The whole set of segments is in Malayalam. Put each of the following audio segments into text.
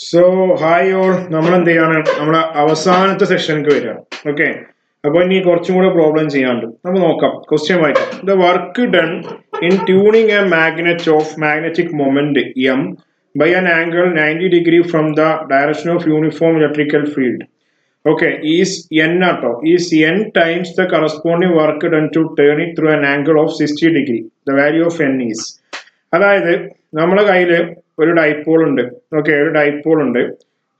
സോ ഹായ് ഓൾ, നമ്മൾ എന്ത് ചെയ്യാണ്, നമ്മളെ അവസാനത്തെ സെഷനിലേക്ക് വരികയാണ്. ഓക്കെ, അപ്പോൾ ഇനി കുറച്ചും കൂടെ പ്രോബ്ലം ചെയ്യാണ്ട് നമുക്ക് നോക്കാം. ക്വസ്റ്റ്യൻ വായിക്കാം. The work done in tuning a magnet of magnetic moment M by an angle 90 degree from the direction of uniform electrical field. Okay, is n ആട്ടോ, is n times the corresponding work done to turn it through an angle of 60 degree. The value of n is, അതായത് നമ്മളെ കയ്യിൽ ഒരു ഡൈപോൾ ഉണ്ട്. ഓക്കെ, ഒരു ഡൈപോൾ ഉണ്ട്.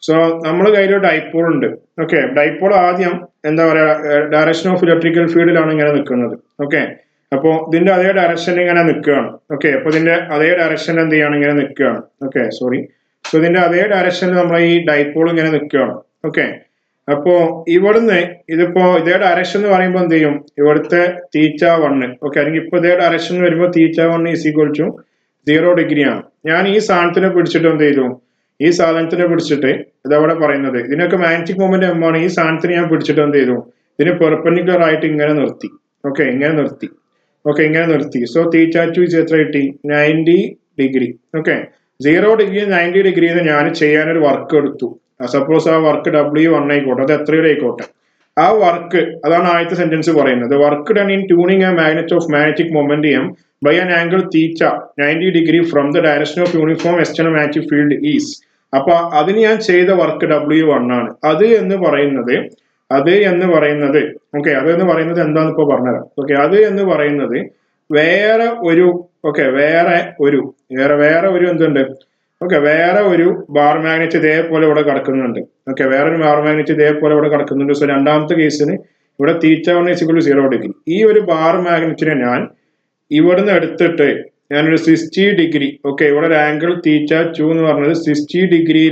സോ നമ്മുടെ കയ്യിൽ ഒരു ഡൈപോൾ ഉണ്ട്. ഓക്കെ, ഡൈപോൾ ആദ്യം എന്താ പറയാ, ഡയറക്ഷൻ ഓഫ് ഇലക്ട്രിക്കൽ ഫീൽഡിലാണ് ഇങ്ങനെ നിൽക്കുന്നത്. ഓക്കെ, അപ്പോൾ ഇതിന്റെ അതേ ഡയറക്ഷനിൽ ഇങ്ങനെ നിൽക്കുകയാണ്. ഓക്കെ, അപ്പോൾ ഇതിന്റെ അതേ ഡയറക്ഷനിൽ എന്ത് ചെയ്യാണ്, ഇങ്ങനെ നിൽക്കുകയാണ്. Okay, sorry. സോ ഇതിന്റെ അതേ ഡയറക്ഷനിൽ നമ്മൾ ഈ ഡൈപോൾ ഇങ്ങനെ നിൽക്കുകയാണ്. ഓക്കെ, അപ്പോ ഇവിടുന്ന് ഇതിപ്പോ ഇതേ ഡയറക്ഷൻ എന്ന് പറയുമ്പോൾ എന്ത് ചെയ്യും, ഇവിടുത്തെ θ1. ഓക്കെ, അല്ലെങ്കിൽ ഇപ്പൊ ഇതേ ഡയറക്ഷൻ വരുമ്പോൾ θ1 ഈസ് ഈക്വൽ ടു 0 ആണ്. ഞാൻ ഈ സാധനത്തിനെ പിടിച്ചിട്ട് എന്ത് ചെയ്തു, ഈ സാധനത്തിനെ പിടിച്ചിട്ട് ഇതവിടെ പറയുന്നത് ഇതിനൊക്കെ മാഗ്നറ്റിക് മൊമെന്റ് എം ആണ്. ഈ സാധനത്തിന് ഞാൻ പിടിച്ചിട്ട് എന്ത് ചെയ്തു, ഇതിന് പെർപെൻഡിക്കുലർ ആയിട്ട് ഇങ്ങനെ നിർത്തി. ഓക്കെ, ഇങ്ങനെ നിർത്തി. ഓക്കെ, ഇങ്ങനെ നിർത്തി. സോ θ2 ഈസ് എത്ര കിട്ടി, 90 degree. ഓക്കെ, 0 degree 90 degree ഞാൻ ചെയ്യാനൊരു വർക്ക് എടുത്തു. സപ്പോസ് ആ വർക്ക് W1 ആയിക്കോട്ടെ, അത് എത്രയുടെ ആയിക്കോട്ടെ. ആ വർക്ക്, അതാണ് ആദ്യത്തെ സെന്റൻസ് പറയുന്നത്. Work done in tuning a magnet of magnetic moment M by an angle theta 90 degree from the direction of uniform external magnetic field is. അപ്പൊ അതിന് ഞാൻ ചെയ്ത വർക്ക് W1 ആണ്. അത് എന്ന് പറയുന്നത് ഓക്കെ, അത് എന്ന് പറയുന്നത് എന്താന്ന് ഇപ്പൊ പറഞ്ഞുതരാം. ഓക്കെ, അത് എന്ന് പറയുന്നത് വേറെ ഒരു എന്തുണ്ട്, ഓക്കെ, വേറെ ഒരു ബാർ മാഗ്നറ്റ് ഇതേപോലെ ഇവിടെ കിടക്കുന്നുണ്ട്. ഓക്കെ, വേറെ ഒരു ബാർ മാഗ്നറ്റ് ഇതേപോലെ ഇവിടെ കിടക്കുന്നുണ്ട്. സോ രണ്ടാമത്തെ കേസിന് ഇവിടെ θ1 = 0 degree. ഈ ഒരു ബാർ മാഗ്നറ്റിനെ ഞാൻ ഇവിടുന്ന് എടുത്തിട്ട് ഞാനൊരു 60 degree, ഓക്കെ, ഇവിടെ ഒരു ആംഗിൾ θ2 എന്ന് പറഞ്ഞത് 60 degree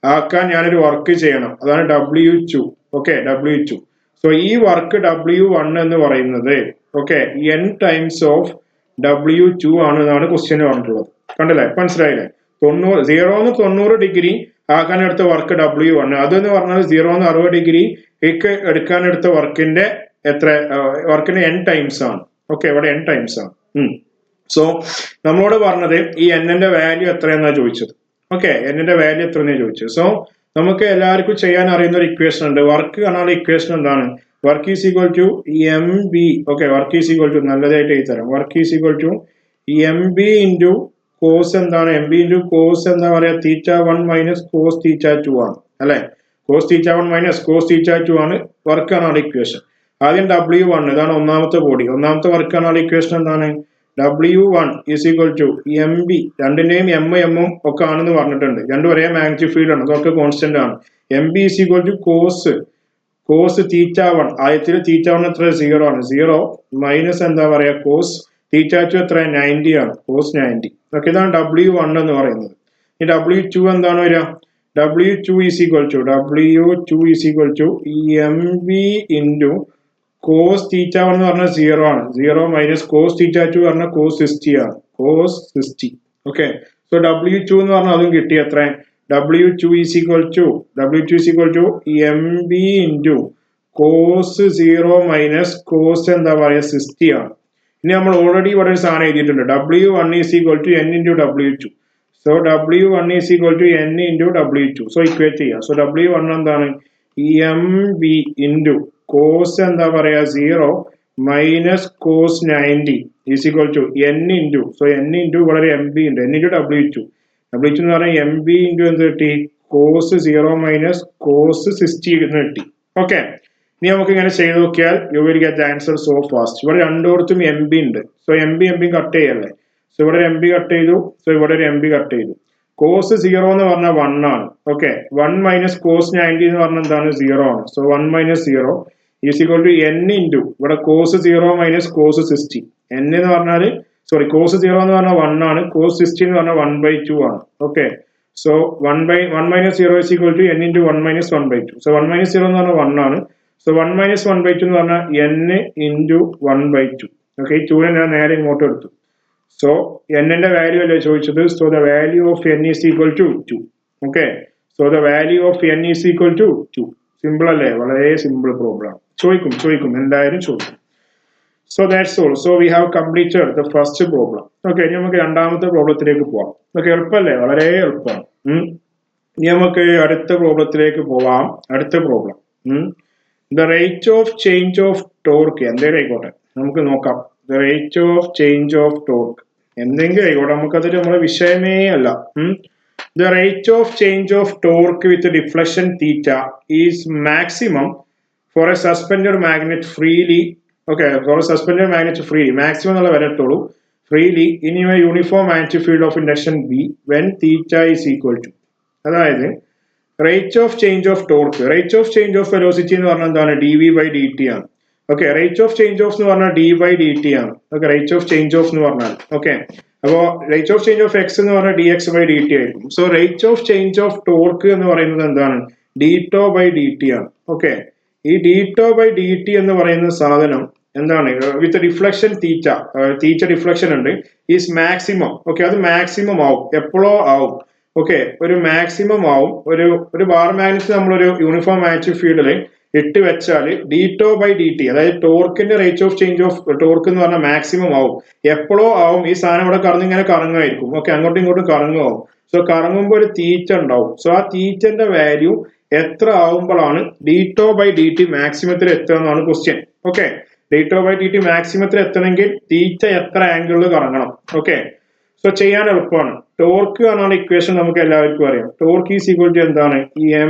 ആക്കാൻ ഞാനൊരു വർക്ക് ചെയ്യണം. അതാണ് W2. Okay, W2. സോ ഈ വർക്ക് W1 എന്ന് പറയുന്നത് okay n times of W2 ആണ് എന്നാണ് ക്വസ്റ്റ്യൻ പറഞ്ഞിട്ടുള്ളത്. കണ്ടല്ലേ, മനസ്സിലായില്ലേ? 0 degree ആക്കാൻ എടുത്ത വർക്ക് W1, അതെന്ന് പറഞ്ഞാൽ 0 60 എടുക്കാൻ എടുത്ത വർക്കിന്റെ വർക്കിന്റെ n ടൈംസ് ആണ്. ഓക്കെ, ഇവിടെ n ടൈംസ് ആണ്. സോ നമ്മളോട് പറഞ്ഞത് ഈ n-ന്റെ വാല്യൂ എത്രയെന്നാ ചോദിച്ചത്. ഓക്കെ, n-ന്റെ വാല്യൂ എത്രയെന്നാ ചോദിച്ചത്. സോ നമുക്ക് എല്ലാവർക്കും ചെയ്യാൻ അറിയുന്ന ഒരു ഇക്വേഷൻ ഉണ്ട്. വർക്ക് കാണാനുള്ള ഇക്വേഷൻ എന്താണ്, work is equal to mb. Okay, work is equal to, നല്ലതായിട്ട് എഴുതി തരാം. Work is equal to mb into cos എന്താണ്, mb ഇൻറ്റു കോസ് എന്താ പറയാ, θ1 മൈനസ് കോസ് θ2 ആണ്. അല്ലെ, കോസ് θ1 മൈനസ് കോസ് θ2 ആണ് വർക്ക് കാണാനുള്ള ഇക്വേഷൻ. ആദ്യം W1, ഇതാണ് ഒന്നാമത്തെ ബോഡി. ഒന്നാമത്തെ വർക്ക് കാണാനുള്ള ഇക്വേഷൻ എന്താണ്, W1 is equal to mb. രണ്ടിന്റെയും m ഒക്കെ ആണെന്ന് പറഞ്ഞിട്ടുണ്ട്. രണ്ടും ഒരേ മാഗ്നറ്റിക് ഫീൽഡ് ആണ്, അതൊക്കെ കോൺസ്റ്റന്റ് ആണ്. mb is equal to cos θ1. ആദ്യത്തിൽ θ1 എത്ര, 0 ആണ്. 0 മൈനസ് എന്താ പറയാ, കോസ് θ2 എത്ര, 90 ആണ്. കോസ് 90. ഓക്കെ, ഇതാണ് W1 എന്ന് പറയുന്നത്. ഈ W2 എന്താണ് വരിക, W2 is equal to mb into cos θ1 എന്ന് പറഞ്ഞാൽ 0 ആണ്. 0 മൈനസ് കോസ് θ2 പറഞ്ഞാൽ കോസ് 60 ആണ്. കോസ് 60. ഓക്കെ, സോ W2 എന്ന് പറഞ്ഞാൽ അതും കിട്ടി. എത്ര, W2 is equal to mb into cos 0 minus cos എന്താ പറയാ 60 ആണ്. ഇനി നമ്മൾ ഓൾറെഡി ഇവിടെ ഒരു സാധനം എഴുതിയിട്ടുണ്ട്. W1 is equal to n into W2. So W1 is equal to n into W2. So equate ചെയ്യാം. സോ W1 എന്താണ്, mb ഇൻറ്റു കോസ് എന്താ പറയാ 0 minus cos 90 is equal to n into, so n into ഇവിടെ ഒരു mb ഉണ്ട്, n ഇൻറ്റു W2 എന്ന് പറഞ്ഞാൽ mb ഇൻറ്റു എന്ത് കിട്ടി, കോസ് 0 മൈനസ് കോസ് 60 എന്ന് കിട്ടി. ഓക്കെ, ഇനി നമുക്ക് ഇങ്ങനെ ചെയ്ത് നോക്കിയാൽ you will get the answer so fast. ഇവിടെ രണ്ടോടത്തും mb ഉണ്ട്. സോ mb കട്ട് ചെയ്യല്ലേ. സോ ഇവിടെ ഒരു mb കട്ട് ചെയ്തു. സോ ഇവിടെ ഒരു mb കട്ട് ചെയ്തു. കോസ് 0 എന്ന് പറഞ്ഞാൽ 1 ആണ്. ഓക്കെ, 1 മൈനസ് കോസ് 90 എന്ന് പറഞ്ഞാൽ എന്താണ്, 0 ആണ്. So 1 minus 0 is equal to n into ഇവിടെ കോസ് 0 മൈനസ് കോസ് 60. n എന്ന് പറഞ്ഞാൽ കോസ് 0 എന്ന് പറഞ്ഞാൽ 1 ആണ്. കോസ് 60 എന്ന് പറഞ്ഞാൽ 1/2 ആണ്. Okay, so 1 minus 0 is equal to n into 1 minus 1/2. So 1 minus 0 എന്ന് പറഞ്ഞാൽ 1 ആണ്. സോ 1 മൈനസ് 1/2 എന്ന് പറഞ്ഞാൽ n ഇൻറ്റു 1/2. ഓക്കെ, ഈ 2 ഞാൻ നേരെ ഇങ്ങോട്ട് എടുത്തു. സോ n-ന്റെ വാല്യൂ അല്ലേ ചോദിച്ചത്. So the value of n is equal to 2. Okay, so the value of n is equal to 2. Simple അല്ലേ, വളരെ സിമ്പിൾ പ്രോബ്ലം ആണ്. ചോദിക്കും, എന്തായാലും ചോദിക്കും. So that's all. So we have completed the first problem. Okay, ഇനി നമുക്ക് രണ്ടാമത്തെ പ്രോബ്ലത്തിലേക്ക് പോവാം. ഓക്കെ, എളുപ്പമല്ലേ, വളരെ എളുപ്പമാണ്. ഇനി നമുക്ക് അടുത്ത പ്രോബ്ലത്തിലേക്ക് പോവാം. അടുത്ത problem the rate of change of torque എന്തെങ്കിലും ആയിക്കോട്ടെ, നമുക്ക് നോക്കാം. The rate of change of torque എന്തെങ്കിലും ആയിക്കോട്ടെ, നമുക്കതൊരു നമ്മുടെ വിഷയമേ അല്ല. The rate of change of torque with deflection theta is maximum for a suspended magnet freely. Okay, for a suspended magnet freely. Maximum എന്നുള്ള വരത്തുള്ളൂ. Freely in a uniform magnetic field of induction B when theta is equal to. അതായത് rate of change of torque, rate of change of velocity എന്ന് പറഞ്ഞാൽ എന്താണ്? dv/dt ആണ്. Okay, rate of change of എന്ന് പറഞ്ഞാൽ d/dt ആണ്. Okay, rate of change of എന്ന് പറഞ്ഞാൽ ഓക്കെ, അപ്പോ rate of change of X എന്ന് പറഞ്ഞാൽ dx/dt ആയിരിക്കും. So rate of change of torque എന്ന് പറയുന്നത് എന്താണ്? dτ/dt ആണ്. ഓക്കെ, ഈ dτ/dt എന്ന് പറയുന്ന സാധനം എന്താണ്? വിത്ത് ഡിഫ്ലക്ഷൻ തീറ്റ ഡിഫ്ലക്ഷൻ ഉണ്ട്, ഈസ് മാക്സിമം. ഓക്കെ, അത് മാക്സിമം ആവും. എപ്പോഴോ ആവും. ഓക്കെ, ഒരു മാക്സിമം ആവും. ഒരു ബാർ മാഗ്നറ്റ് നമ്മളൊരു യൂണിഫോം മാഗ്നറ്റിക് ഫീൽഡിൽ ഇട്ട് വെച്ചാൽ dτ/dt, അതായത് ടോർക്കിന്റെ rate of change of torque എന്ന് പറഞ്ഞാൽ മാക്സിമം ആവും. എപ്പോഴോ ആവും. ഈ സാധനം ഇവിടെ ഇങ്ങനെ കറങ്ങുമായിരിക്കും. ഓക്കെ, അങ്ങോട്ടും ഇങ്ങോട്ടും കറങ്ങുമാവും. സോ കറങ്ങുമ്പോൾ ഒരു തീറ്റ ഉണ്ടാവും. സോ ആ തീറ്റന്റെ വാല്യൂ എത്ര ആവുമ്പോഴാണ് dτ/dt മാക്സിമത്തിൽ എത്തുക എന്നാണ് ക്വസ്റ്റ്യൻ. ഓക്കെ, dτ/dt മാക്സിമത്തിൽ എത്തണമെങ്കിൽ തീറ്റ എത്ര ആംഗിളിൽ കറങ്ങണം? ഓക്കെ, സോ ചെയ്യാൻ എളുപ്പമാണ്. ടോർക്ക് എന്നാണ് ഇക്വേഷൻ, നമുക്ക് എല്ലാവർക്കും അറിയാം. ടോർക്ക് ഈസ് ഈക്വൽ ടു എന്താണ്?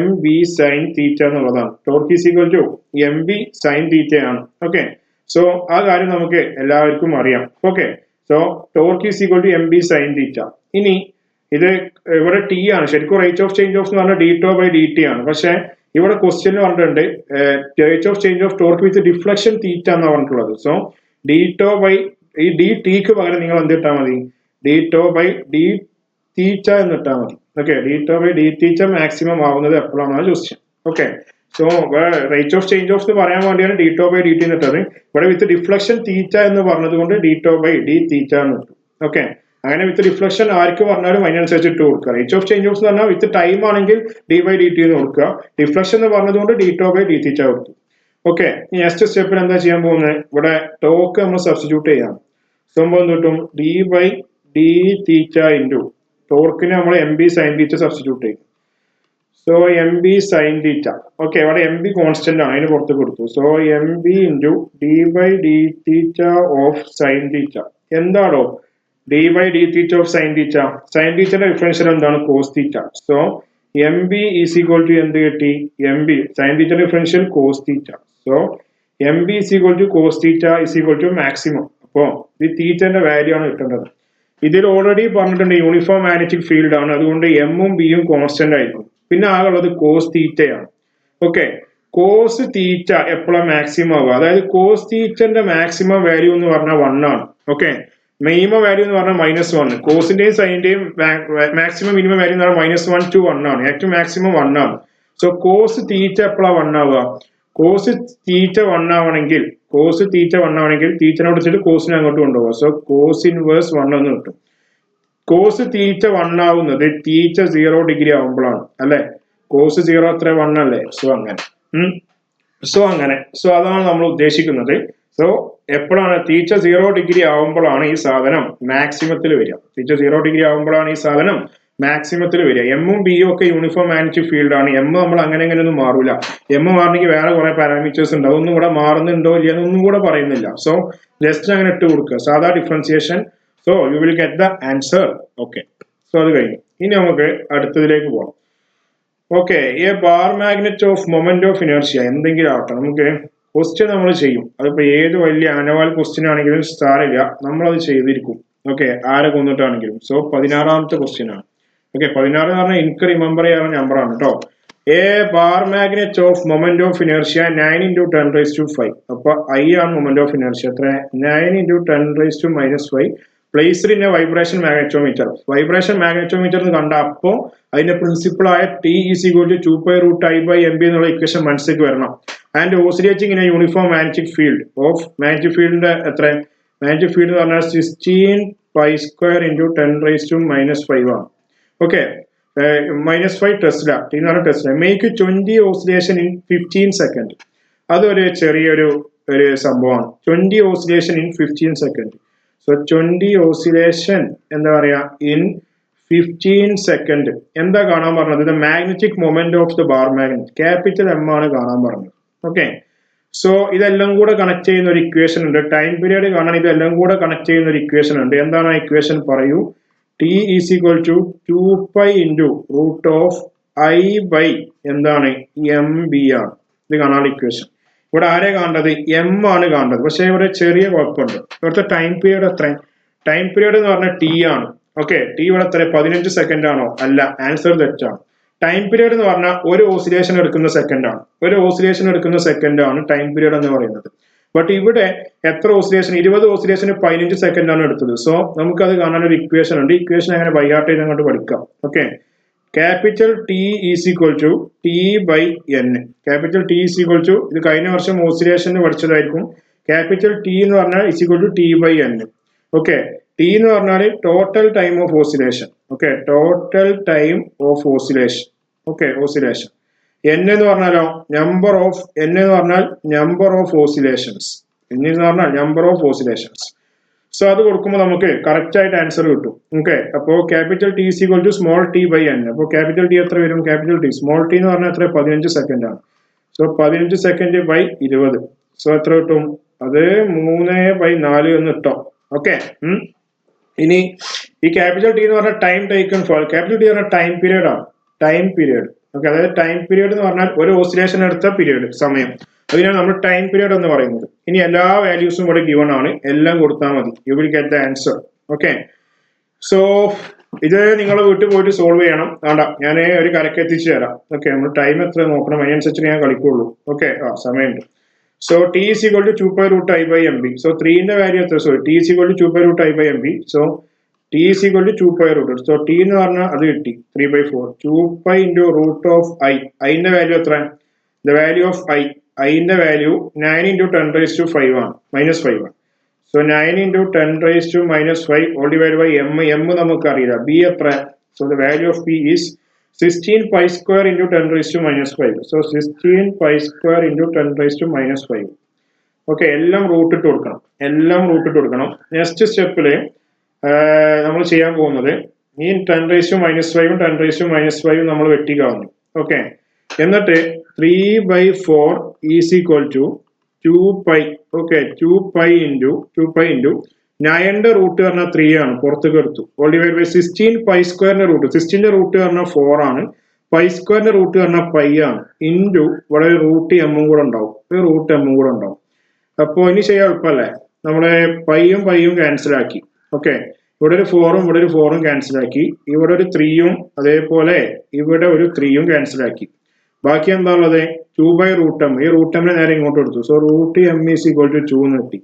mb sin തീറ്റ എന്നുള്ളതാണ്. Torque is equal to mb sin theta ആണ്. ഓക്കെ, സോ ആ കാര്യം നമുക്ക് എല്ലാവർക്കും അറിയാം. Okay, so torque is equal to mb sin theta. ഇനി ഇത് ഇവിടെ ടി ആണ്. ശരിക്കും റേറ്റ് ഓഫ് ചേഞ്ച് ഓഫ് എന്ന് പറഞ്ഞാൽ dτ/dt ആണ്. പക്ഷെ ഇവിടെ ക്വസ്റ്റ്യൻ പറഞ്ഞിട്ടുണ്ട് rate of change of torque with deflection theta എന്നാണ് പറഞ്ഞിട്ടുള്ളത്. സോ ഈ dt പകരം നിങ്ങൾ എന്ത് ഇട്ടാൽ മതി? dτ/dθ എന്ന് ഇട്ടാൽ മതി. ഓക്കെ, dτ/dθ മാക്സിമം ആവുന്നത് എപ്പോഴാണ് question. Okay, so rate of change of എന്ന് പറയാൻ വേണ്ടിയാണ് dτ/dt എന്ന് ഇട്ടത്. ഇവിടെ വിത്ത് ഡിഫ്ലക്ഷൻ തീറ്റ എന്ന് പറഞ്ഞത് കൊണ്ട് dτ/dθ എന്ന് ഇട്ടു. ഓക്കെ, അങ്ങനെ വിത്ത് ഡിഫ്ലക്ഷൻ ആർക്ക് പറഞ്ഞാലും അതിനനുസരിച്ച് ഇട്ട് കൊടുക്കുക. റേറ്റ് ഓഫ് ചേഞ്ച് ഓഫ് എന്ന് പറഞ്ഞാൽ വിത്ത് ടൈം ആണെങ്കിൽ d/dt എന്ന് കൊടുക്കുക. ഡിഫ്ലക്ഷൻ എന്ന് പറഞ്ഞതുകൊണ്ട് dτ/dθ കൊടുത്തു. ഓക്കെ, നെക്സ്റ്റ് സ്റ്റെപ്പിൽ എന്താ ചെയ്യാൻ പോകുന്നത്? ഇവിടെ ടോർക്ക് നമ്മൾ സബ്സ്റ്റിറ്റ്യൂട്ട് ചെയ്യാം. സംഭവം കിട്ടും d/dθ ഇൻറ്റു ടോർക്കിന് നമ്മൾ mb sin തീറ്റ സബ്സ്റ്റിറ്റ്യൂട്ട് ചെയ്യും. So mb sin theta. Okay, ഇവിടെ mb കോൺസ്റ്റന്റ് ആണ്, അതിന് പുറത്ത് കൊടുത്തു. So mb into d/dθ of sin theta. എന്താണോ d/dθ of sin theta? sin തീറ്റയുടെ ഡിഫറൻഷ്യൽ എന്താണ്? cos theta. So mb is equal to എന്ത് കിട്ടി? mb sin തീറ്റയുടെ differential cos theta. So mb is equal to cos theta is equal to maximum. അപ്പോ ഈ തീറ്റന്റെ വാല്യൂ ആണ് കിട്ടേണ്ടത്. ഇതിൽ ഓൾറെഡി പറഞ്ഞിട്ടുണ്ട് യൂണിഫോം മാഗ്നറ്റിക് ഫീൽഡ് ആണ്, അതുകൊണ്ട് എമ്മും ബിയും കോൺസ്റ്റന്റ് ആയിരിക്കും. പിന്നെ ആകുള്ളത് കോസ് തീറ്റയാണ്. ഓക്കെ, കോസ് തീറ്റ എപ്പോഴാണ് മാക്സിമം ആവുക? അതായത് കോസ് തീറ്റന്റെ മാക്സിമം വാല്യൂ എന്ന് പറഞ്ഞാൽ 1 ആണ്. ഓക്കെ, മിനിമം വാല്യൂ എന്ന് പറഞ്ഞാൽ -1. കോസിന്റെയും സൈന്റെയും മാക്സിമം മിനിമം വാല്യൂ എന്ന് പറഞ്ഞാൽ -1 to 1 ആണ്. ഏറ്റവും മാക്സിമം 1 ആണ്. സോ കോസ് തീറ്റ എപ്പോഴാണ് 1 ആവുക? കോസ് തീറ്റ 1 ആവണമെങ്കിൽ തീറ്റനോട് വെച്ചിട്ട് കോസിനെ അങ്ങോട്ട് കൊണ്ടുപോകുക. സോ കോസ് ഇൻവേഴ്സ് 1 എന്ന് കിട്ടും. കോസ് തീറ്റ 1 ആവുന്നത് തീറ്റ 0 ഡിഗ്രി ആവുമ്പോഴാണ് അല്ലെ? കോസ് 0 അത്ര 1 അല്ലേ? സോ അങ്ങനെ സോ അതാണ് നമ്മൾ ഉദ്ദേശിക്കുന്നത്. സോ എപ്പോഴാണ് തീറ്റ 0 ഡിഗ്രി ആവുമ്പോഴാണ് ഈ സാധനം മാക്സിമത്തിൽ വരിക. തീറ്റ 0 ഡിഗ്രി ആവുമ്പോഴാണ് ഈ സാധനം മാക്സിമത്തിൽ വരിക. എമ്മും ബിയും ഒക്കെ യൂണിഫോം മാഗ്നറ്റിക് ഫീൽഡ് ആണ്. എം നമ്മൾ അങ്ങനെ ഒന്നും മാറൂല. എം മാറണമെങ്കിൽ വേറെ കുറെ പാരാമീറ്റേഴ്സ് ഉണ്ട്. അതൊന്നും കൂടെ മാറുന്നുണ്ടോ ഇല്ല ഒന്നും കൂടെ പറയുന്നില്ല. സോ ജസ്റ്റ് അങ്ങനെ ഇട്ട് കൊടുക്കുക, സാധാ differentiation. So you will get the answer. Okay, so അത് കഴിഞ്ഞു. ഇനി നമുക്ക് അടുത്തതിലേക്ക് പോകാം. Okay, A bar magnet of moment of inertia എന്തെങ്കിലും ആവട്ടെ, നമുക്ക് ക്വസ്റ്റ്യൻ നമ്മൾ ചെയ്യും. അതിപ്പോ ഏത് വലിയ ആനുവൽ ക്വസ്റ്റ്യൻ ആണെങ്കിലും സാരമില്ല, നമ്മളത് ചെയ്തിരിക്കും. ഓക്കെ, ആരെ കൊന്നിട്ടാണെങ്കിലും. സോ 16ാമത്തെ ക്വസ്റ്റ്യൻ ആണ്. ഓക്കെ, 16 എന്ന് പറഞ്ഞാൽ എനിക്ക് റിമെമ്പർ ചെയ്യാനുള്ള നമ്പർ ആണ് കേട്ടോ. A bar magnet of moment of inertia 9 × 10⁵. അപ്പൊ I ആണ് മൊമെന്റ് ഓഫ് ഇനർഷ്യ. എത്ര? 9 × 10⁻⁵ placed in A vibration magnetometer. Vibration magnetometer എന്ന് കണ്ട അപ്പോ അതിന്റെ പ്രിൻസിപ്പിൾ ആയ T = 2π√I/mb എന്നുള്ള ഇക്വേഷൻ മനസ്സിലേക്ക് വരണം. And oscillating in A uniform magnetic field of magnetic ഫീൽഡിന്റെ എത്ര? മാഗ്നറ്റിക് ഫീൽഡ് എന്ന് പറഞ്ഞാൽ 16π² × 10⁻⁵ ആണ്. Okay, -5 Tesla. T എന്ന് പറഞ്ഞാൽ Tesla. Make 20 oscillation in 15 second. അതൊരു ചെറിയൊരു സംഭവമാണ്. 20 oscillation in 15 second. So 20 oscillation എന്താ പറയാ ഇൻ 15 സെക്കൻഡ്. എന്താ കാണാൻ പറഞ്ഞത്? The magnetic moment of the bar magnet, capital M ആണ് കാണാൻ പറഞ്ഞത്. ഓക്കെ, സോ ഇതെല്ലാം കൂടെ കണക്ട് ചെയ്യുന്ന ഒരു ഇക്വേഷൻ ഉണ്ട്. ടൈം പീരിയഡ് കാണാൻ ഇതെല്ലാം കൂടെ കണക്ട് ചെയ്യുന്ന ഒരു ഇക്വേഷൻ ഉണ്ട്. എന്താണ് ആ ഇക്വേഷൻ? പറയൂ. T is equal to 2π into root of I by എന്താണ് എം ബി ആണ്. ഇത് കാണാനുള്ള ഇക്വേഷൻ. ഇവിടെ ആരെ കാണേണ്ടത്? എം ആണ് കാണേണ്ടത്. പക്ഷെ ഇവിടെ ചെറിയ കുഴപ്പമുണ്ട്. ഇവിടുത്തെ ടൈം പീരിയഡ് എത്ര? ടൈം പീരിയഡ് എന്ന് പറഞ്ഞാൽ ടി ആണ്. ഓക്കെ, ടി ഇവിടെ എത്ര? 15 സെക്കൻഡ് ആണോ? അല്ല, ആൻസർ തെറ്റാണ്. ടൈം പീരിയഡ് എന്ന് പറഞ്ഞാൽ ഒരു ഓസിലേഷൻ എടുക്കുന്ന സെക്കൻഡ് ആണ്. ഒരു ഓസിലേഷൻ എടുക്കുന്ന സെക്കൻഡ് ആണ് ടൈം പീരിയഡ് എന്ന് പറയുന്നത്. ബട്ട് ഇവിടെ എത്ര ഓസിലേഷൻ? 20 ഓസിലേഷന് 15 സെക്കൻഡ് ആണ് എടുത്തത്. സോ നമുക്കത് കാണാൻ ഒരു ഇക്വേഷൻ ഉണ്ട്. ഇക്വേഷൻ അങ്ങനെ ബൈഹാർട്ട് ചെയ്ത് അങ്ങോട്ട് പഠിക്കാം. Okay, capital T is equal to T by N. Capital T is equal to, ഇത് കഴിഞ്ഞ വർഷം ഓസിലേഷന് പഠിച്ചതായിരിക്കും. ക്യാപിറ്റൽ ടി എന്ന് പറഞ്ഞാൽ is equal to T by N. Okay, T എന്ന് പറഞ്ഞാൽ total time of oscillation. Okay, total time of oscillation. Okay, oscillation. N എന്ന് പറഞ്ഞാലോ നമ്പർ ഓഫ്, എൻ എന്ന് പറഞ്ഞാൽ നമ്പർ ഓഫ് ഓസിലേഷൻസ്. എൻ എന്ന് പറഞ്ഞാൽ നമ്പർ ഓഫ് ഓസിലേഷൻസ്. സോ അത് കൊടുക്കുമ്പോൾ നമുക്ക് കറക്റ്റ് ആയിട്ട് ആൻസർ കിട്ടും. ഓക്കെ, അപ്പോൾ capital T is equal to small T by N. അപ്പോൾ ക്യാപിറ്റൽ ടി എത്ര വരും? ക്യാപിറ്റൽ ടി സ്മോൾ ടി എന്ന് പറഞ്ഞാൽ എത്ര? 15 സെക്കൻഡ് ആണ്. So 15 second by 20. സോ എത്ര കിട്ടും? അത് 3/4 എന്ന് കിട്ടും. ഓക്കെ, ഇനി ഈ ക്യാപിറ്റൽ ടി എന്ന് പറഞ്ഞാൽ time taken four, capital T പറഞ്ഞാൽ ടൈം പീരിയഡ് ആണ്. Time period. ഓക്കെ, അതായത് ടൈം പീരിയഡ് എന്ന് പറഞ്ഞാൽ ഒരു ഓസിലേഷൻ എടുത്ത പീരിയഡ്, സമയം. അതിനാണ് നമ്മൾ ടൈം പീരിയഡ് എന്ന് പറയുന്നത്. ഇനി എല്ലാ വാല്യൂസും ഇവിടെ ഗിവൺ ആണ്. എല്ലാം കൊടുത്താൽ മതി. You will get the answer. Okay, so ഇത് നിങ്ങൾ വീട്ടിൽ പോയിട്ട് സോൾവ് ചെയ്യണം. വേണ്ട, ഞാൻ ഒരു കരക്ക് എത്തിച്ചു തരാം. ഓക്കെ, നമ്മൾ ടൈം എത്ര നോക്കണം, അതിനനുസരിച്ച് ഞാൻ കളിക്കുള്ളൂ. ഓക്കെ, സമയമുണ്ട്. So t is equal to 2π root I by mb. So 3 in the value of the, sorry, t is equal to 2π root I by mb. So t is equal to 2π root. So t എന്ന് പറഞ്ഞാൽ അത് കിട്ടി 3/4. 2π into root of i. I in the value എത്ര? The value of i. I in the value 9 into 10 raised to 5 ആണ്. -5 ആണ്. So 9 into 10 raised to -5 all divided by m. m നമുക്ക് അറിയില്ല. b എത്ര? So the value of b is 16 pi square into 10 raised to -5. So 16 pi square into 10 raised to -5. Okay, എല്ലാം റൂട്ട് ഇട്ട് കൊടുക്കണം. എല്ലാം റൂട്ട് ഇട്ട് കൊടുക്കണം. നെക്സ്റ്റ് സ്റ്റെപ്പിൽ നമ്മൾ ചെയ്യാൻ പോകുന്നത് ഈ 10 raised to -5 10 raised to -5 നമ്മൾ വെട്ടിക്കാവുന്നു. ഓക്കെ, എന്നിട്ട് 3/4 is equal to 2π. Okay, 2π into 9ന്റെ റൂട്ട് പറഞ്ഞാൽ 3 ആണ്, പുറത്തേക്ക് എടുത്തു. ഓൾ ഡിവൈഡ് ബൈ 16 പൈ സ്ക്വയറിന്റെ റൂട്ട്, 16ന്റെ റൂട്ട് പറഞ്ഞാൽ 4 ആണ്, പൈ സ്ക്വയറിന്റെ റൂട്ട് പറഞ്ഞാൽ പൈ ആണ്, ഇൻറ്റു ഇവിടെ റൂട്ട് എമ്മും കൂടെ ഉണ്ടാവും, റൂട്ട് എമ്മും കൂടെ ഉണ്ടാവും. അപ്പോൾ ഇനി ചെയ്യാൻ എളുപ്പമല്ലേ? നമ്മളെ പൈയും ക്യാൻസൽ ആക്കി. ഓക്കെ, ഇവിടെ ഒരു 4ഉം ഇവിടെ ഒരു 4ഉം ക്യാൻസൽ ആക്കി, ഇവിടെ ഒരു 3ഉം അതേപോലെ ഇവിടെ ഒരു 3ഉം ക്യാൻസൽ ആക്കി. ബാക്കി എന്താ ഉള്ളത്? 2/√m. ഈ റൂട്ട് എമ്മിനെ നേരെ ഇങ്ങോട്ട് എടുത്തു. So root M is equal to 2 എന്ന് കിട്ടി.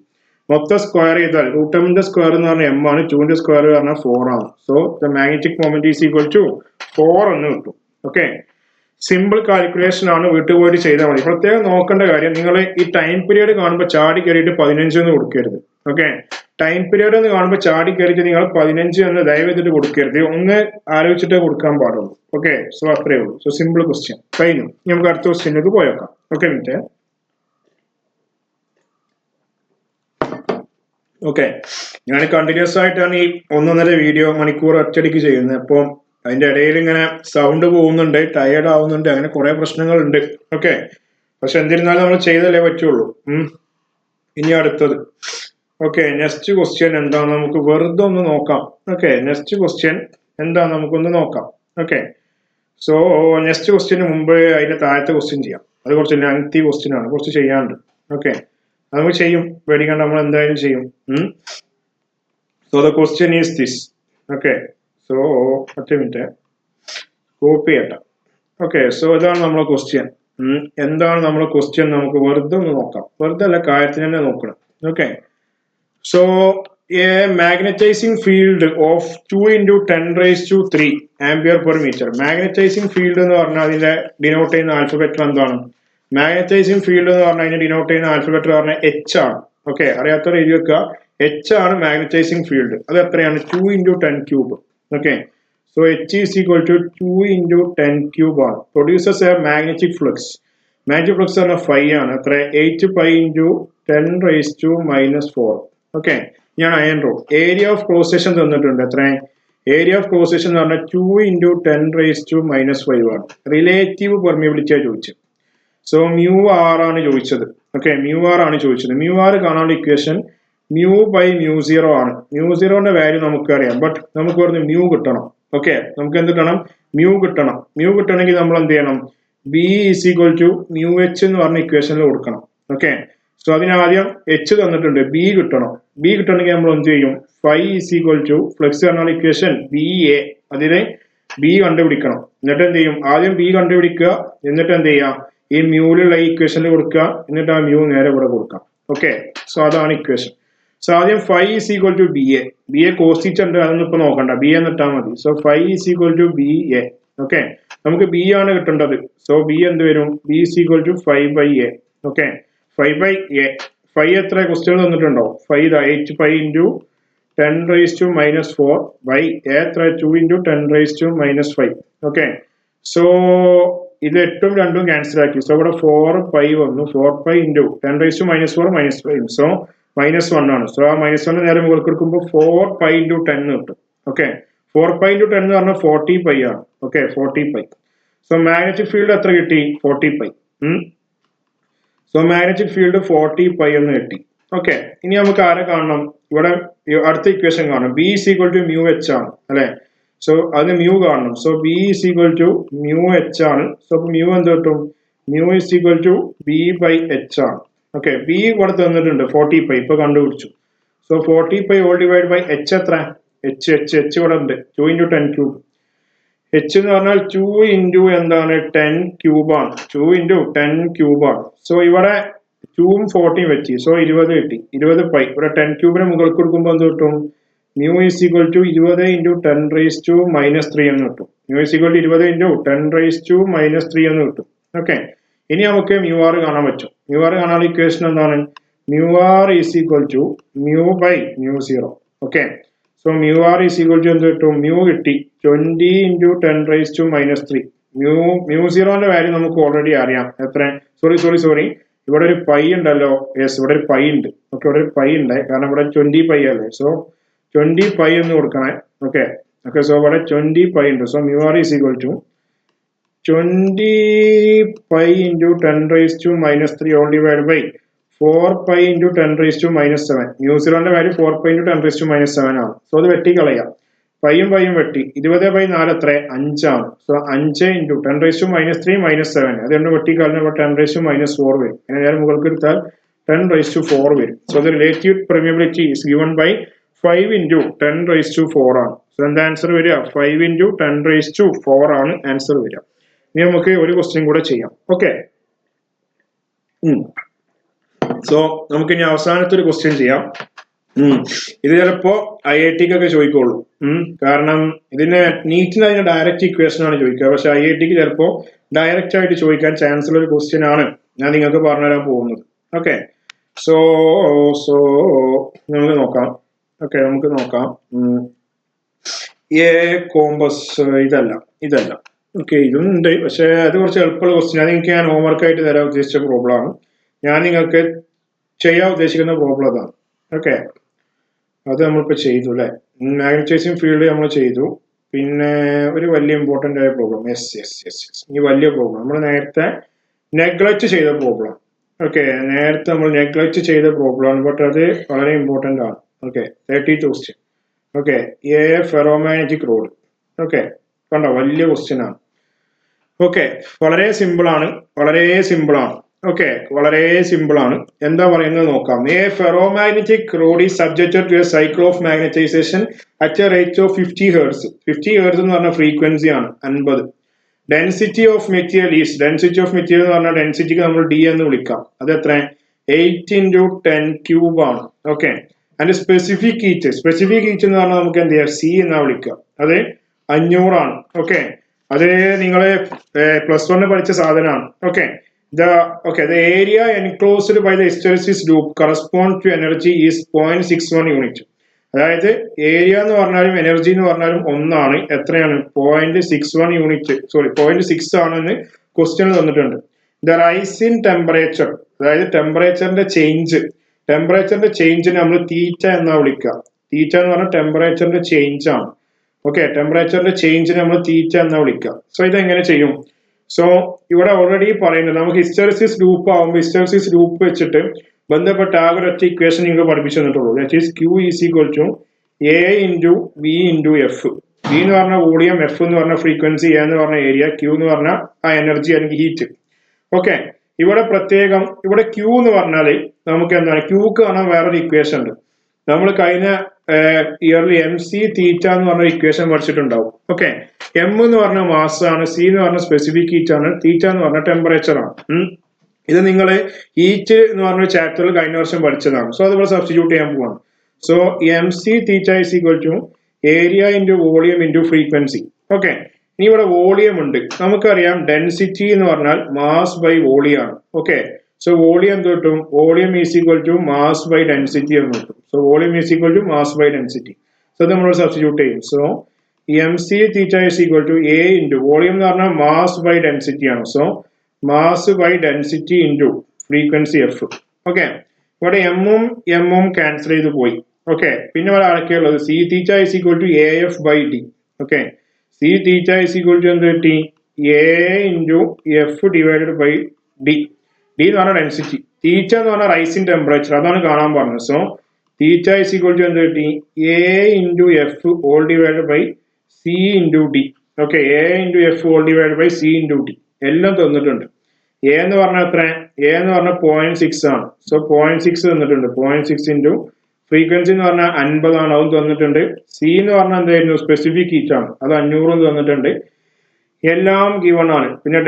മൊത്തം സ്ക്വയർ ചെയ്താൽ റൂട്ട് എമ്മിന്റെ സ്ക്വയർ എന്ന് പറഞ്ഞാൽ എം ആണ്, 2ന്റെ സ്ക്വയർ പറഞ്ഞാൽ 4 ആണ്. So the magnetic moment is equal to 4 എന്ന് കിട്ടും. ഓക്കെ, സിമ്പിൾ കാൽക്കുലേഷൻ ആണ്, വീട്ടിൽ പോയിട്ട് ചെയ്താൽ മതി. പ്രത്യേകം നോക്കേണ്ട കാര്യം, നിങ്ങൾ ഈ ടൈം പീരീഡ് കാണുമ്പോൾ ചാടി കയറിയിട്ട് 15 എന്ന് കൊടുക്കരുത്. ഓക്കെ, ടൈം പീരീഡ് എന്ന് കാണുമ്പോൾ ചാടി കയറിയിട്ട് നിങ്ങൾ 15 എന്ന് ദയവേദിട്ട് കൊടുക്കരുത്. ഒന്ന് ആലോചിച്ചിട്ടേ കൊടുക്കാൻ പാടുള്ളൂ. ഓക്കെ, സോ അത്രേ ഉള്ളൂ. സോ സിമ്പിൾ ക്വസ്റ്റ്യൻ കഴിഞ്ഞു. നമുക്ക് അടുത്ത ക്വസ്റ്റ്യനിലേക്ക് പോയേക്കാം. Okay, minute. ഓക്കെ, ഞാൻ കണ്ടിന്യൂസ് ആയിട്ടാണ് ഈ 1.5 വീഡിയോ മണിക്കൂർ ഒറ്റയടിക്ക് ചെയ്യുന്നത്. അപ്പം അതിന്റെ ഇടയിൽ ഇങ്ങനെ സൗണ്ട് പോകുന്നുണ്ട്, ടയേർഡ് ആവുന്നുണ്ട്, അങ്ങനെ കുറെ പ്രശ്നങ്ങളുണ്ട്. ഓക്കെ, പക്ഷെ എന്നിരുന്നാലും നമ്മൾ ചെയ്തല്ലേ പറ്റുള്ളൂ. ഇനി അടുത്തത്. ഓക്കെ, നെക്സ്റ്റ് ക്വസ്റ്റ്യൻ എന്താന്ന് നമുക്ക് വെറുതെ ഒന്ന് നോക്കാം. ഓക്കെ, നെക്സ്റ്റ് ക്വസ്റ്റ്യൻ എന്താ നമുക്കൊന്ന് നോക്കാം. ഓക്കെ, സോ നെക്സ്റ്റ് ക്വസ്റ്റ്യന് മുമ്പ് അതിന്റെ താഴത്തെ ക്വസ്റ്റ്യൻ ചെയ്യാം. അത് കുറച്ച് ലെങ്തി ക്വസ്റ്റ്യൻ ആണ്, കുറച്ച് ചെയ്യാണ്ട്. ഓക്കെ, അത് നമുക്ക് ചെയ്യും, പേടിക്കാണ്ട്, നമ്മൾ എന്തായാലും ചെയ്യും. So the question is this. Okay, so ഒറ്റ മിനിറ്റ് കോപ്പി ചെയ്യട്ടെ. ഓക്കെ, സോ ഇതാണ് നമ്മളെ ക്വസ്റ്റ്യൻ. എന്താണ് നമ്മളെ ക്വസ്റ്റ്യൻ? നമുക്ക് വെറുതെ ഒന്ന് നോക്കാം. വെറുതെ അല്ല, കാര്യത്തിന് തന്നെ നോക്കണം. Okay, so a magnetizing field of 2 into 10 raised to 3 ampere per meter. Magnetizing field എന്ന് പറഞ്ഞാൽ അതിന്റെ ഡിനോട്ട് ചെയ്യുന്ന ആൽഫബറ്റ് എന്താണ്? മാഗ്നറ്റൈസിങ് ഫീൽഡ് എന്ന് പറഞ്ഞാൽ അതിനെ ഡിനോട്ട് ചെയ്യുന്ന ആൽഫബറ്റ് പറഞ്ഞാൽ എച്ച് ആണ്. ഓക്കെ, അറിയാത്തവർ എഴുതി വെക്കുക. എച്ച് ആണ് മാഗ്നറ്റൈസിങ് ഫീൽഡ്. അത് എത്രയാണ്? 2 into 10 cube. Okay, so H is equal to 2 into 10 cube ആണ്. Produces a magnetic flux. Magnetic flux പറഞ്ഞാൽ 5 ആണ്. എത്ര? 8π into 10 raised to -4. ഓക്കെ, ഞാൻ iron road. Area of cross section തന്നിട്ടുണ്ട്. എത്ര? ഏരിയ ഓഫ് ക്രോസ് സെക്ഷൻ എന്ന് പറഞ്ഞാൽ 2 × 10⁻⁻5 ആണ്. റിലേറ്റീവ് പെർമിയബിലിറ്റിയാണ് ചോദിച്ചത്. സോ മ്യൂ ആർ ആണ് ചോദിച്ചത്. ഓക്കെ, മ്യൂ ആർ ആണ് ചോദിച്ചത്. മ്യൂ ആർ കാണാനുള്ള ഇക്വേഷൻ μ/μ0 ആണ്. μ0ന്റെ വാല്യൂ നമുക്കറിയാം, ബട്ട് നമുക്ക് പറഞ്ഞ് മ്യൂ കിട്ടണം. ഓക്കെ, നമുക്ക് എന്ത് കിട്ടണം? മ്യൂ കിട്ടണം. മ്യൂ കിട്ടണമെങ്കിൽ നമ്മൾ എന്ത് ചെയ്യണം? B is equal to μh എന്ന് പറഞ്ഞ ഇക്വേഷനിൽ കൊടുക്കണം. ഓക്കെ, സോ അതിനാദ്യം എച്ച് തന്നിട്ടുണ്ട്, ബി കിട്ടണം. ബി കിട്ടണമെങ്കിൽ നമ്മൾ എന്ത് ചെയ്യും? Phi is equal to flux പറഞ്ഞ ഇക്വേഷൻ ബി എ, അതിനെ ബി കണ്ടുപിടിക്കണം. എന്നിട്ട് എന്ത് ചെയ്യും? ആദ്യം ബി കണ്ടുപിടിക്കുക, എന്നിട്ട് എന്ത് ചെയ്യാം? ഈ മ്യൂലുള്ള ഈ ഇക്വേഷനിൽ കൊടുക്കുക, എന്നിട്ട് ആ മ്യൂ നേരെ ഇവിടെ കൊടുക്കാം. ഓക്കെ, സോ അതാണ് ഇക്വേഷൻ. സോ ആദ്യം phi is equal to B A. B A കോസ്റ്റിച്ച് ഉണ്ട്, അതൊന്നും ഇപ്പൊ നോക്കണ്ട, ബി എന്നിട്ടാ മതി. So phi is equal to B A. Okay, നമുക്ക് ബി ആണ് കിട്ടേണ്ടത്. സോ ബി എന്ത് വരും? B is equal to 5/a. Okay, 5/a. 5 എത്ര ക്വസ്റ്റ്യൻ തന്നിട്ടുണ്ടോ? 5 8 5 × 10⁻⁻4 ബൈ എ എത്ര? 2 × 10⁻⁻5. ഓക്കെ, സോ ഇത് 8ഉം 2ഉം ക്യാൻസൽ ആക്കി. സോ ഇവിടെ 4π വന്നു. 4π × 10⁻⁻4 -5. സോ -1 ആണ്. സോ ആ -1 നേരെ മുകളിൽ എടുക്കുമ്പോൾ 4π × 10 കിട്ടും. ഓക്കെ, 4π × 10 എന്ന് പറഞ്ഞാൽ 40π ആണ്. ഓക്കെ, 40π. സോ മാഗ്നറ്റിക് ഫീൽഡ് എത്ര കിട്ടി? 40π. സോ മാഗ്നറ്റിക് ഫീൽഡ് 40π എന്ന് കിട്ടി. ഓക്കെ, ഇനി നമുക്ക് ആരെ കാണണം? ഇവിടെ അടുത്ത ഇക്വേഷൻ കാണണം. B is equal to μh ആണ് അല്ലെ? സോ അതിന് മ്യൂ കാണണം. So B is equal to μh ആണ്. സോ മ്യൂ എന്ത് കിട്ടും? Mu is equal to b/h ആണ്. ഓക്കെ, ബി ഇവിടെ തന്നിട്ടുണ്ട് 40π, ഇപ്പൊ കണ്ടുപിടിച്ചു. So 40π all divide by h എത്ര? h ഇവിടെ ഉണ്ട്, 2 × 10³ h എന്ന് പറഞ്ഞാൽ 2 × എന്താണ്? 10³ ആണ്. 2 × 10³ ആണ്. സോ ഇവിടെ 2ഉം 40ഉം വെച്ച്, സോ 20 കിട്ടി. 20π. ഇവിടെ 10³ മുകളിൽ കൊടുക്കുമ്പോൾ എന്ത് കിട്ടും? മ്യൂ ഈസ് ഈക്വൽ ടു 20 × 10⁻³ എന്ന് കിട്ടും. മ്യൂ ഈസ് ഈക്വൽ ടു 20 × 10⁻³ എന്ന് കിട്ടും. ഓക്കെ, ഇനി നമുക്ക് മ്യൂ ആർ കാണാൻ പറ്റും. മ്യൂ ആർ കാണാനുള്ള ഇക്വേഷൻ എന്താണ്? Mu R is equal to μ/μ0. Okay, so mu R is equal to എന്ത് കിട്ടും? മ്യൂ കിട്ടി 20 × 10⁻³ μ0ന്റെ വാല്യൂ നമുക്ക് ഓൾറെഡി അറിയാം. എത്ര? സോറി ഇവിടെ ഒരു പൈ ഉണ്ടല്ലോ. യെസ്, ഇവിടെ ഒരു പൈ ഉണ്ട്. ഓക്കെ, ഇവിടെ ഒരു പൈ ഉണ്ട്, കാരണം ഇവിടെ 20π അല്ലേ. സോ 20π എന്ന് കൊടുക്കണേ. ഓക്കെ, സോ ഇവിടെ 20π ഉണ്ട്. So mu R is equal to 20π × 10⁻³ all divide by 4π × 10⁻⁷. μ0ന്റെ വാല്യൂ 4π × 10⁻⁷ ആണ്. സോ അത് വെട്ടിക്കളയാം. പൈയും വെട്ടി. 20/4 എത്ര? 5 ആണ്. സോ 5 × 10⁻³ -7. അതുകൊണ്ട് വെട്ടിക്കളഞ്ഞ 10⁻⁴ വരും. അങ്ങനെ നേരെ മുകളിൽ എടുത്താൽ 10⁴ വരും. So the relative permeability is given by 5 × 10⁻⁴ ആണ്. സോ എന്താ ആൻസർ വരിക? 5 × 10⁻⁴ ആണ് ആൻസർ വരിക. ഇനി നമുക്ക് ഒരു ക്വസ്റ്റ്യൻ കൂടെ ചെയ്യാം. ഓക്കെ, സോ നമുക്ക് ഇനി അവസാനത്തെ ഒരു ക്വസ്റ്റ്യൻ ചെയ്യാം. ഇത് ചിലപ്പോ IITക്കൊക്കെ ചോദിക്കുള്ളൂ. കാരണം ഇതിന് നീറ്റിന് അതിന്റെ ഡയറക്റ്റ് ഇക്വേഷൻ ആണ് ചോദിക്കുക. പക്ഷെ IITക്ക് ചിലപ്പോ ഡയറക്റ്റ് ആയിട്ട് ചോദിക്കാൻ ചാൻസ് ഉള്ള ഒരു ക്വസ്റ്റ്യൻ ആണ് ഞാൻ നിങ്ങൾക്ക് പറഞ്ഞുതരാൻ പോകുന്നത്. ഓക്കെ, സോ നമുക്ക് നോക്കാം. എ കോമ്പസ് ഇതല്ല. ഓക്കെ, ഇതുണ്ട്, പക്ഷെ അത് കുറച്ച് എളുപ്പമുള്ള ക്വസ്റ്റ്യൻ. അത് എനിക്ക് ഞാൻ ഹോംവർക്ക് ആയിട്ട് തരാൻ ഉദ്ദേശിച്ച പ്രോബ്ലം ആണ്. ഞാൻ നിങ്ങൾക്ക് ചെയ്യാൻ ഉദ്ദേശിക്കുന്ന പ്രോബ്ലം അതാണ്. ഓക്കെ, അത് നമ്മളിപ്പോൾ ചെയ്തു അല്ലെ. മാഗ്നറ്റൈസിങ് ഫീൽഡ് നമ്മൾ ചെയ്തു. പിന്നെ ഒരു വലിയ ഇമ്പോർട്ടൻ്റ് ആയ പ്രോബ്ലം. യെസ് ഈ വലിയ പ്രോബ്ലം നമ്മൾ നേരത്തെ നെഗ്ലക്റ്റ് ചെയ്ത പ്രോബ്ലം. ഓക്കെ, നേരത്തെ നമ്മൾ നെഗ്ലക്റ്റ് ചെയ്ത പ്രോബ്ലം ആണ്, ബട്ട് അത് വളരെ ഇമ്പോർട്ടൻ്റ് ആണ്. Okay, 30th question. Okay, A ferromagnetic road. Okay, കണ്ടോ, വലിയ ക്വസ്റ്റ്യൻ ആണ്. ഓക്കെ, വളരെ സിമ്പിൾ ആണ്. ഓക്കെ, വളരെ സിമ്പിൾ ആണ്. എന്താ പറയുന്നത് നോക്കാം. A ferromagnetic rod is subjected to a cycle of magnetization at a rate of 50 Hz. 50 Hz എന്ന് പറഞ്ഞ ഫ്രീക്വൻസി ആണ്, 50. ഡെൻസിറ്റി ഓഫ് മെറ്റീരിയൽ എന്ന് പറഞ്ഞാൽ ഡെൻസിറ്റിക്ക് നമ്മൾ D എന്ന് വിളിക്കാം. അത് എത്ര? 8 × 10³ ആണ്. ഓക്കെ, അതിന്റെ സ്പെസിഫിക് ഹീറ്റ് എന്ന് പറഞ്ഞാൽ നമുക്ക് എന്ത് ചെയ്യാം? C എന്നാ വിളിക്കുക. അത് 500 ആണ്. ഓക്കെ, അത് നിങ്ങള് +1 പഠിച്ച സാധനമാണ്. Okay, the area enclosed by the hysteresis loop correspond to energy is 0.61 unit. അതായത് ഏരിയ എന്ന് പറഞ്ഞാലും എനർജി എന്ന് പറഞ്ഞാലും ഒന്നാണ്. എത്രയാണ്? 0.61 യൂണിറ്റ്. 0.6 ആണെന്ന് ക്വസ്റ്റ്യൻ തന്നിട്ടുണ്ട്. ദ റൈസ് ഇൻ ടെമ്പറേച്ചർ, അതായത് ടെമ്പറേച്ചറിന്റെ ചേഞ്ച് നമ്മൾ തീറ്റ എന്നാ വിളിക്കുക. തീറ്റ എന്ന് പറഞ്ഞാൽ ടെമ്പറേച്ചറിന്റെ ചേഞ്ച് ആണ്. ഓക്കെ, ടെമ്പറേച്ചറിന്റെ ചേഞ്ചിന് നമ്മൾ തീറ്റ എന്നാ വിളിക്കുക. സോ ഇതെങ്ങനെ ചെയ്യും? സോ ഇവിടെ ഓൾറെഡി പറയുന്നത് നമുക്ക് ഹിസ്റ്ററിസിസ് ലൂപ്പ് ആകുമ്പോൾ ഹിസ്റ്ററിസിസ് ലൂപ്പ് വെച്ചിട്ട് ബന്ധപ്പെട്ട ആകെ ഒരൊറ്റ ഇക്വേഷൻ നിങ്ങൾ പഠിപ്പിച്ചു തന്നിട്ടുള്ളൂ. That is Q is equal to A into V into F. V എന്ന് പറഞ്ഞ വോളിയം, എഫ് എന്ന് പറഞ്ഞ ഫ്രീക്വൻസി, എ എന്ന് പറഞ്ഞ ഏരിയ, Q എന്ന് പറഞ്ഞ ആ എനർജി അല്ലെങ്കിൽ ഹീറ്റ്. ഓക്കെ, ഇവിടെ പ്രത്യേകം ഇവിടെ Q എന്ന് പറഞ്ഞാല് നമുക്ക് എന്താണ്, Qക്ക് കാണാൻ വേറൊരു ഇക്വേഷൻ ഉണ്ട്. നമ്മൾ കഴിഞ്ഞ ഇയർലി MC തീറ്റ എന്ന് പറഞ്ഞ ഇക്വേഷൻ പഠിച്ചിട്ടുണ്ടാവും. ഓക്കെ, M എന്ന് പറഞ്ഞ മാസ് ആണ്, C എന്ന് പറഞ്ഞ സ്പെസിഫിക് ഹീറ്റ് ആണ്, തീറ്റ എന്ന് പറഞ്ഞ ടെമ്പറേച്ചർ ആണ്. ഇത് നിങ്ങൾ ഹീറ്റ് എന്ന് പറഞ്ഞ ചാപ്റ്ററിൽ കഴിഞ്ഞ വർഷം പഠിച്ചതാണ്. സോ അതുപോലെ സബ്സ്റ്റിറ്റ്യൂട്ട് ചെയ്യാൻ പോവാണ്. So MC theta is equal to area into volume into frequency. Okay, ഇനി ഇവിടെ വോളിയം ഉണ്ട്. നമുക്കറിയാം ഡെൻസിറ്റി എന്ന് പറഞ്ഞാൽ മാസ് ബൈ വോളിയം ആണ്. ഓക്കെ, സോ വോളിയം എന്ത് കിട്ടും? Volume is equal to mass by density എന്ന് കിട്ടും. So volume is equal to mass by density. So നമ്മൾ സബ്സ്റ്റിറ്റ്യൂട്ട് ചെയ്യും. So MC theta is equal to A into volume എന്ന് പറഞ്ഞാൽ മാസ് ബൈ ഡെൻസിറ്റി ആണ്. So mass by density into frequency F. Okay, ഇവിടെ എമ്മും എമ്മും ക്യാൻസൽ ചെയ്ത് പോയി. ഓക്കെ, പിന്നെ ഇവിടെ ആരൊക്കെയുള്ളത്? C theta is equal to AF by D. Okay, C theta is equal to എന്ത് കിട്ടി? A into F divided by D. D എന്ന് പറഞ്ഞ ഡെൻസിറ്റി, തീറ്റ എന്ന് പറഞ്ഞ റൈസിങ് ടെമ്പറേച്ചർ, അതാണ് കാണാൻ പറഞ്ഞത്. So theta is equal to എന്ത് കിട്ടി? A into F all divided by C into D. Okay, A into F all divided by C into D എല്ലാം തന്നിട്ടുണ്ട്. A എന്ന് പറഞ്ഞാൽ എത്ര? A എന്ന് പറഞ്ഞാൽ 0.6 ആണ്. സോ 0.6 തന്നിട്ടുണ്ട്. 0.6 ഇൻറ്റു ഫ്രീക്വൻസി എന്ന് പറഞ്ഞാൽ 50 ആണ്, അതും തന്നിട്ടുണ്ട്. C എന്ന് പറഞ്ഞാൽ എന്തായിരുന്നു? സ്പെസിഫിക് ഹീറ്റ് ആണ്, അത് 500 തന്നിട്ടുണ്ട്. എല്ലാം ഗിവൺ ആണ്. പിന്നെ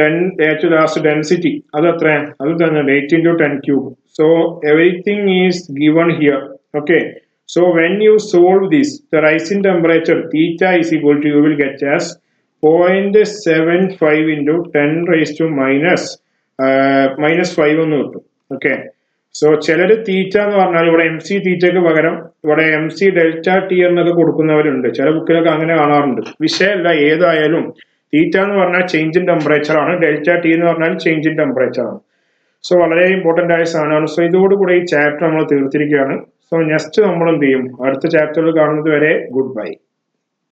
ഏറ്റവും ലാസ്റ്റ് ഡെൻസിറ്റി അത് എത്ര? അത് തന്നിട്ടുണ്ട് 8 into 10 cube. So everything is given here. Okay, so when you solve this, the rising temperature theta is equal to, you will get as 0.75 into 10 raised to minus 5 എന്ന് കിട്ടും. ഓക്കെ, സോ ചിലര് തീറ്റ എന്ന് പറഞ്ഞാൽ ഇവിടെ MC തീറ്റയ്ക്ക് പകരം ഇവിടെ MC ഡെൽറ്റ ടി എന്നൊക്കെ കൊടുക്കുന്നവരുണ്ട്. ചില ബുക്കിലൊക്കെ അങ്ങനെ കാണാറുണ്ട്. വിഷയമല്ല, ഏതായാലും തീറ്റ എന്ന് പറഞ്ഞാൽ ചേഞ്ച് ഇൻ ടെമ്പറേച്ചർ ആണ്, ഡെൽറ്റ ടി എന്ന് പറഞ്ഞാൽ ചേഞ്ച് ഇൻ ടെമ്പറേച്ചർ ആണ്. സോ വളരെ ഇമ്പോർട്ടന്റ് ആയ സാധനമാണ്. സോ ഇതോടുകൂടെ ഈ ചാപ്റ്റർ നമ്മൾ തീർത്തിരിക്കുകയാണ്. സോ നെക്സ്റ്റ് നമ്മൾ എന്ത് ചെയ്യും? അടുത്ത ചാപ്റ്ററിൽ കാണുന്നത് വരെ ഗുഡ് ബൈ.